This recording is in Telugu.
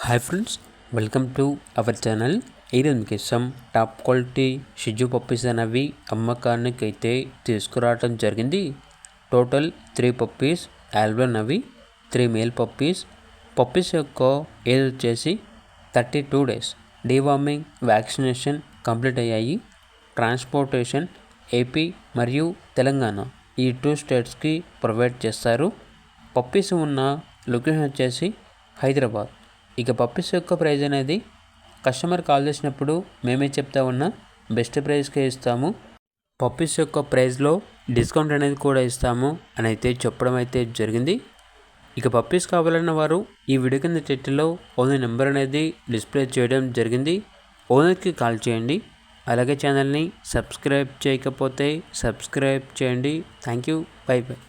Hi friends, welcome to our channel. ఈరోజు మీకోసం టాప్ క్వాలిటీ షిజు పప్పీస్ అనేవి అమ్మకానికి అయితే తీసుకురావడం జరిగింది. టోటల్ 3 పప్పీస్ ఆల్బన్ అవి 3 మేల్ పప్పీస్. పప్పీస్ యొక్క ఏజ్ వచ్చేసి 32 డేస్. డీవార్మింగ్ వ్యాక్సినేషన్ కంప్లీట్ అయ్యాయి. ట్రాన్స్పోర్టేషన్ ఏపీ మరియు తెలంగాణ ఈ 2 స్టేట్స్కి ప్రొవైడ్ చేస్తారు. పప్పీస్ ఉన్న లొకేషన్ వచ్చేసి హైదరాబాద్. ఇక పప్పీస్ యొక్క ప్రైజ్ అనేది కస్టమర్ కాల్ చేసినప్పుడు మేమే చెప్తా ఉన్నా బెస్ట్ ప్రైస్కే ఇస్తాము. పప్పీస్ యొక్క ప్రైస్లో డిస్కౌంట్ అనేది కూడా ఇస్తాము అని అయితే చెప్పడం అయితే జరిగింది. ఇక పప్పీస్ కావాలన్న వారు ఈ వీడియో కింద టైటిల్లో ఓనర్ నెంబర్ అనేది డిస్ప్లే చేయడం జరిగింది. ఓనర్కి కాల్ చేయండి. అలాగే ఛానల్ని సబ్స్క్రైబ్ చేయకపోతే సబ్స్క్రైబ్ చేయండి. Thank you. By by.